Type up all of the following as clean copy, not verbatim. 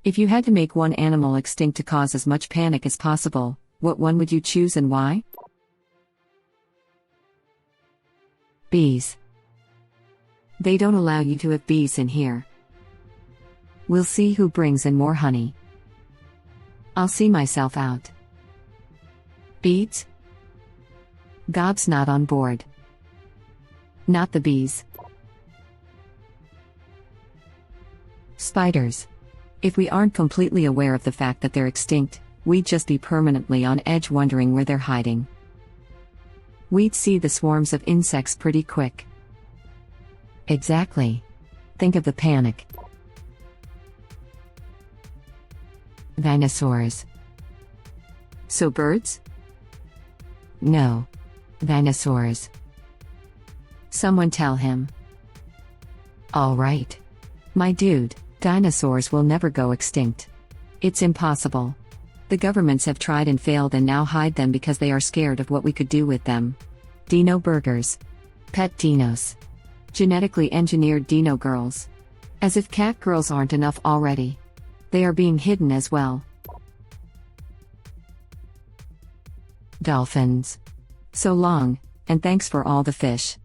If you had to make one animal extinct to cause as much panic as possible, what one would you choose and why? Bees. They don't allow you to have bees in here. We'll see who brings in more honey. I'll see myself out. Beads? Gob's not on board. Not the bees. Spiders. If we aren't completely aware of the fact that they're extinct, we'd just be permanently on edge wondering where they're hiding. We'd see the swarms of insects pretty quick. Exactly. Think of the panic. Dinosaurs. So birds? No. Dinosaurs. Someone tell him. All right. My dude, dinosaurs will never go extinct. It's impossible. The governments have tried and failed and now hide them because they are scared of what we could do with them. Dino burgers. Pet dinos. Genetically engineered dino girls. As if cat girls aren't enough already. They are being hidden as well. Dolphins. So long, and thanks for all the fish.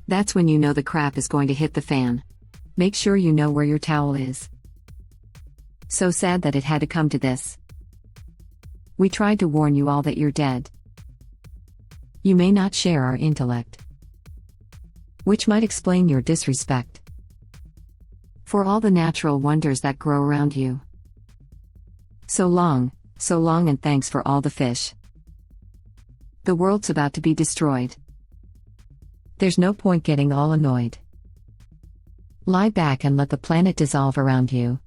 That's when you know the crap is going to hit the fan. Make sure you know where your towel is. So sad that it had to come to this. We tried to warn you all that you're dead. You may not share our intellect. Which might explain your disrespect for all the natural wonders that grow around you. So long, and thanks for all the fish. The world's about to be destroyed. There's no point getting all annoyed. Lie back and let the planet dissolve around you.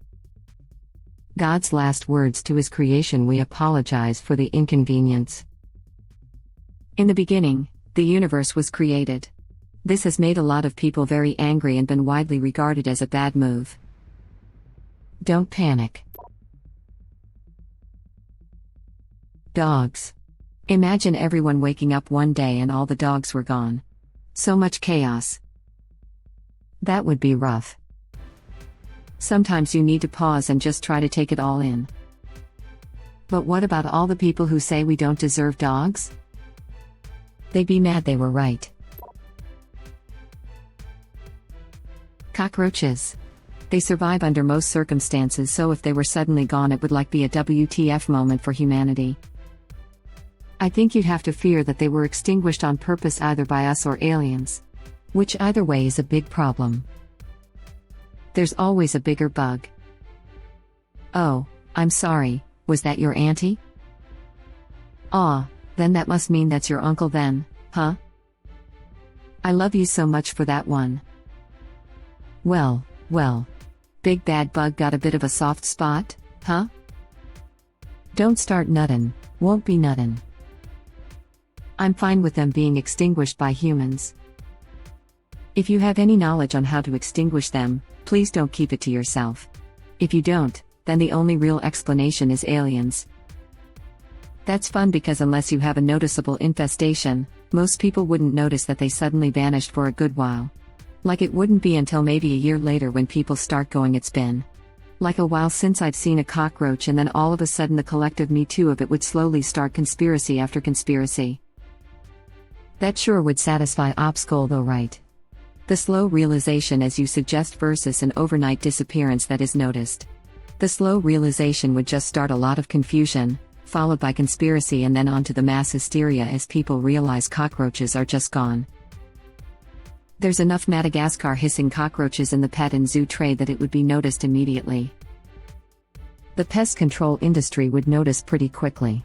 God's last words to his creation: we apologize for the inconvenience. In the beginning, the universe was created. This has made a lot of people very angry and been widely regarded as a bad move. Don't panic. Dogs. Imagine everyone waking up one day and all the dogs were gone. So much chaos. That would be rough. Sometimes you need to pause and just try to take it all in. But what about all the people who say we don't deserve dogs? They'd be mad they were right. Cockroaches. They survive under most circumstances, so if they were suddenly gone it would be a WTF moment for humanity. I think you'd have to fear that they were extinguished on purpose either by us or aliens. Which either way is a big problem. There's always a bigger bug. Oh, I'm sorry, was that your auntie? Aw, then that must mean that's your uncle then, huh? I love you so much for that one. Well, big bad bug got a bit of a soft spot, huh? Don't start nuttin', won't be nuttin'. I'm fine with them being extinguished by humans. If you have any knowledge on how to extinguish them, please don't keep it to yourself. If you don't, then the only real explanation is aliens. That's fun because unless you have a noticeable infestation, most people wouldn't notice that they suddenly vanished for a good while. Like it wouldn't be until maybe a year later when people start going, it's been like a while since I've seen a cockroach, and then all of a sudden the collective Me Too of it would slowly start conspiracy after conspiracy. That sure would satisfy Opscol though, right? The slow realization as you suggest versus an overnight disappearance that is noticed. The slow realization would just start a lot of confusion, followed by conspiracy and then on to the mass hysteria as people realize cockroaches are just gone. There's enough Madagascar hissing cockroaches in the pet and zoo trade that it would be noticed immediately. The pest control industry would notice pretty quickly.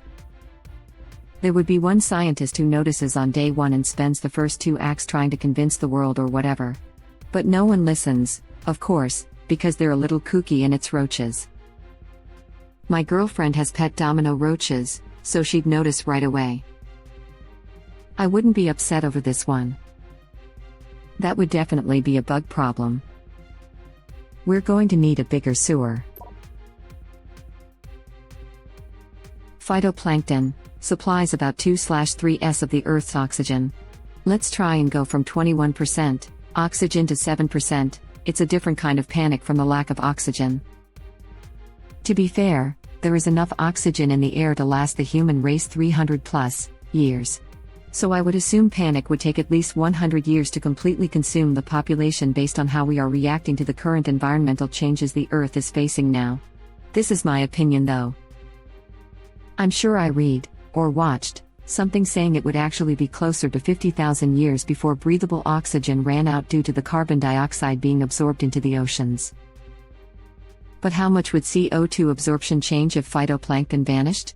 There would be one scientist who notices on day one and spends the first 2 acts trying to convince the world or whatever. But no one listens, of course, because they're a little kooky and it's roaches. My girlfriend has pet domino roaches, so she'd notice right away. I wouldn't be upset over this one. That would definitely be a bug problem. We're going to need a bigger sewer. Phytoplankton supplies about 2/3s of the Earth's oxygen. Let's try and go from 21% oxygen to 7%. It's a different kind of panic from the lack of oxygen. To be fair, there is enough oxygen in the air to last the human race 300 plus years. So I would assume panic would take at least 100 years to completely consume the population based on how we are reacting to the current environmental changes the Earth is facing now. This is my opinion though. I'm sure I read, or watched, something saying it would actually be closer to 50,000 years before breathable oxygen ran out due to the carbon dioxide being absorbed into the oceans. But how much would CO2 absorption change if phytoplankton vanished?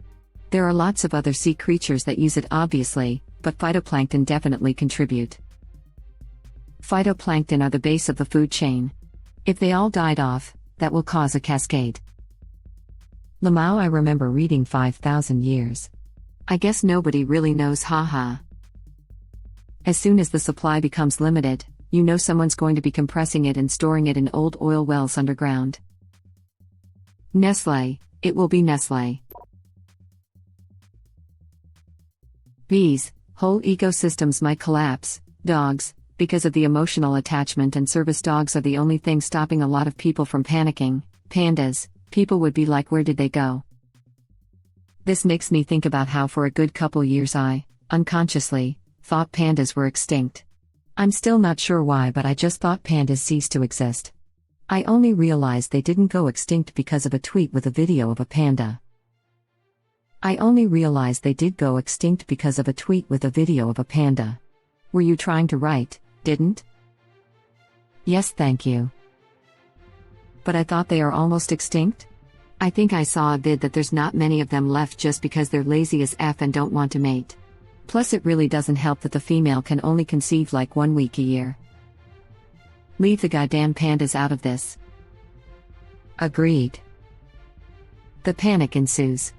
There are lots of other sea creatures that use it obviously, but phytoplankton definitely contribute. Phytoplankton are the base of the food chain. If they all died off, that will cause a cascade. Lamau, I remember reading 5,000 years. I guess nobody really knows, haha. As soon as the supply becomes limited, you know someone's going to be compressing it and storing it in old oil wells underground. Nestlé, it will be Nestlé. Bees, whole ecosystems might collapse. Dogs, because of the emotional attachment, and service dogs are the only thing stopping a lot of people from panicking. Pandas, people would be like, where did they go? This makes me think about how for a good couple years I, unconsciously, thought pandas were extinct. I'm still not sure why, but I just thought pandas ceased to exist. I only realized they didn't go extinct because of a tweet with a video of a panda. I only realized they did go extinct because of a tweet with a video of a panda. Were you trying to write, didn't? Yes, thank you. But I thought they are almost extinct? I think I saw a vid that there's not many of them left just because they're lazy as F and don't want to mate. Plus it really doesn't help that the female can only conceive like 1 week a year. Leave the goddamn pandas out of this. Agreed. The panic ensues.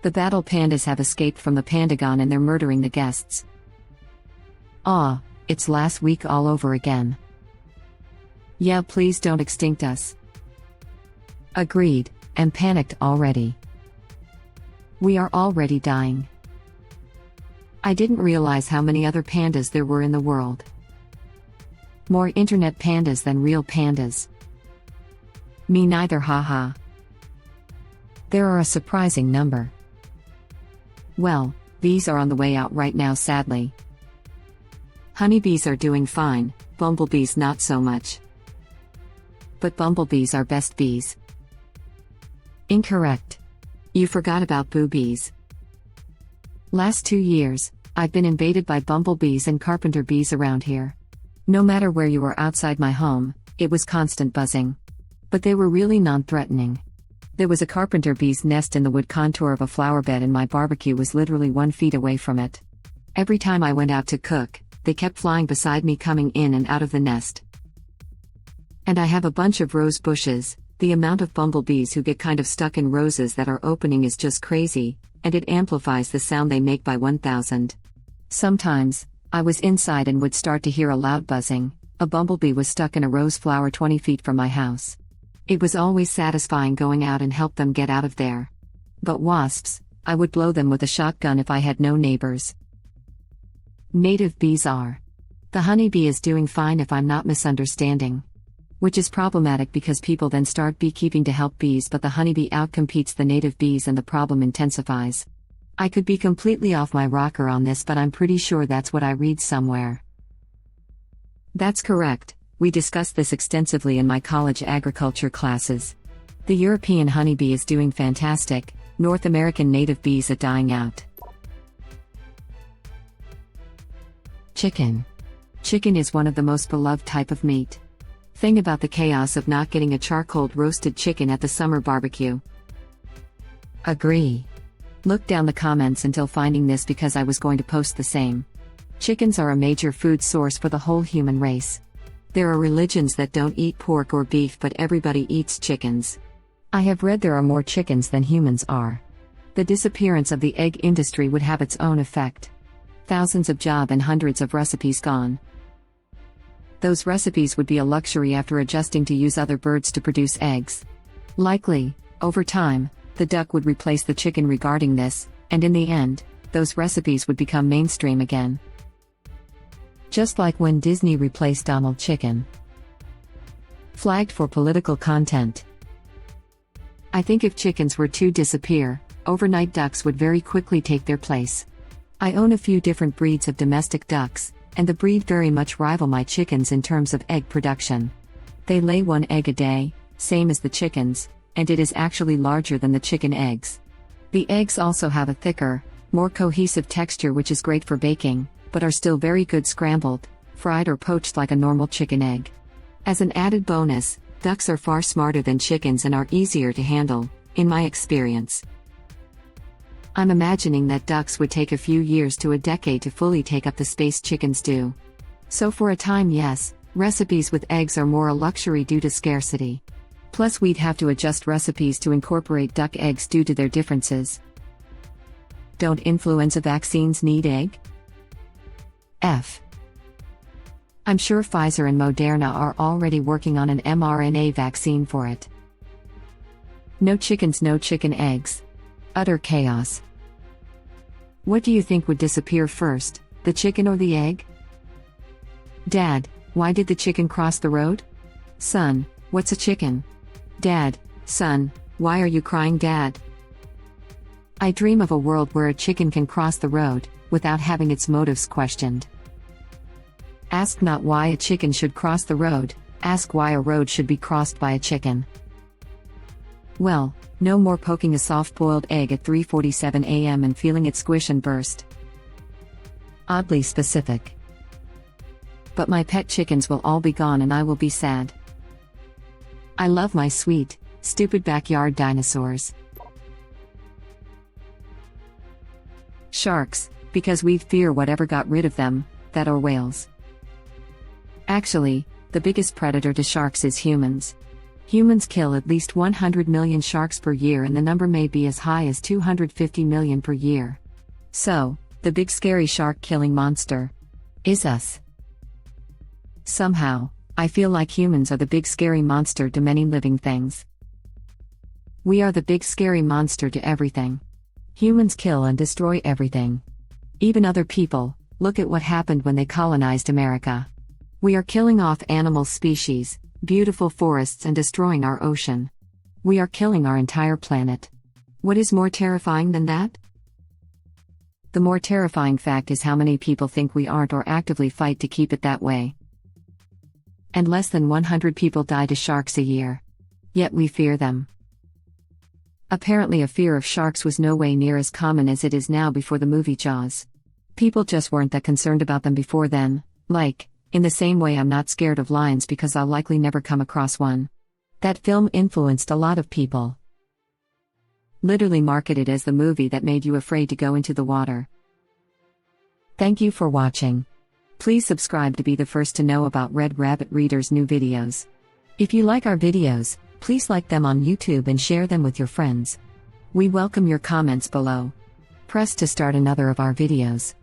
The battle pandas have escaped from the Pandagon and they're murdering the guests. Ah, it's last week all over again. Yeah, please don't extinct us. Agreed, and panicked already. We are already dying. I didn't realize how many other pandas there were in the world. More internet pandas than real pandas. Me neither, haha. There are a surprising number. Well, bees are on the way out right now, sadly. Honeybees are doing fine, bumblebees not so much. But bumblebees are best bees. Incorrect. You forgot about boobies. Last 2 years, I've been invaded by bumblebees and carpenter bees around here. No matter where you were outside my home, it was constant buzzing. But they were really non-threatening. There was a carpenter bee's nest in the wood contour of a flower bed and my barbecue was literally 1 feet away from it. Every time I went out to cook, they kept flying beside me, coming in and out of the nest. And I have a bunch of rose bushes. The amount of bumblebees who get kind of stuck in roses that are opening is just crazy, and it amplifies the sound they make by 1,000. Sometimes, I was inside and would start to hear a loud buzzing. A bumblebee was stuck in a rose flower 20 feet from my house. It was always satisfying going out and help them get out of there. But wasps, I would blow them with a shotgun if I had no neighbors. Native bees are. The honeybee is doing fine if I'm not misunderstanding. Which is problematic because people then start beekeeping to help bees, but the honeybee outcompetes the native bees and the problem intensifies. I could be completely off my rocker on this, but I'm pretty sure that's what I read somewhere. That's correct, we discussed this extensively in my college agriculture classes. The European honeybee is doing fantastic, North American native bees are dying out. Chicken. Chicken is one of the most beloved type of meat. Thing about the chaos of not getting a charcoal roasted chicken at the summer barbecue. Agree. Looked down the comments until finding this because I was going to post the same. Chickens are a major food source for the whole human race. There are religions that don't eat pork or beef, but everybody eats chickens. I have read there are more chickens than humans are. The disappearance of the egg industry would have its own effect. Thousands of jobs and hundreds of recipes gone. Those recipes would be a luxury after adjusting to use other birds to produce eggs. Likely, over time, the duck would replace the chicken regarding this, and in the end, those recipes would become mainstream again. Just like when Disney replaced Donald Chicken. Flagged for political content. I think if chickens were to disappear, overnight ducks would very quickly take their place. I own a few different breeds of domestic ducks, and the breed very much rival my chickens in terms of egg production. They lay 1 egg a day, same as the chickens, and it is actually larger than the chicken eggs. The eggs also have a thicker, more cohesive texture which is great for baking, but are still very good scrambled, fried or poached like a normal chicken egg. As an added bonus, ducks are far smarter than chickens and are easier to handle, in my experience. I'm imagining that ducks would take a few years to a decade to fully take up the space chickens do. So for a time, yes, recipes with eggs are more a luxury due to scarcity. Plus we'd have to adjust recipes to incorporate duck eggs due to their differences. Don't influenza vaccines need egg? I'm sure Pfizer and Moderna are already working on an mRNA vaccine for it. No chickens, no chicken eggs. Utter chaos. What do you think would disappear first, the chicken or the egg? Dad, why did the chicken cross the road? Son, what's a chicken? Dad, son, why are you crying, Dad? I dream of a world where a chicken can cross the road, without having its motives questioned. Ask not why a chicken should cross the road, ask why a road should be crossed by a chicken. Well, no more poking a soft-boiled egg at 3:47 a.m. and feeling it squish and burst. Oddly specific. But my pet chickens will all be gone and I will be sad. I love my sweet, stupid backyard dinosaurs. Sharks, because we fear whatever got rid of them, that or whales. Actually, the biggest predator to sharks is humans. Humans kill at least 100 million sharks per year and the number may be as high as 250 million per year. So, the big scary shark-killing monster is us. Somehow, I feel like humans are the big scary monster to many living things. We are the big scary monster to everything. Humans kill and destroy everything. Even other people. Look at what happened when they colonized America. We are killing off animal species, beautiful forests and destroying our ocean. We are killing our entire planet. What is more terrifying than that? The more terrifying fact is how many people think we aren't or actively fight to keep it that way. And less than 100 people die to sharks a year. Yet we fear them. Apparently a fear of sharks was no way near as common as it is now before the movie Jaws. People just weren't that concerned about them before then, in the same way I'm not scared of lions because I'll likely never come across one. That film influenced a lot of people. Literally marketed as the movie that made you afraid to go into the water. Thank you for watching. Please subscribe to be the first to know about Red Rabbit Reader's new videos. If you like our videos, please like them on YouTube and share them with your friends. We welcome your comments below. Press to start another of our videos.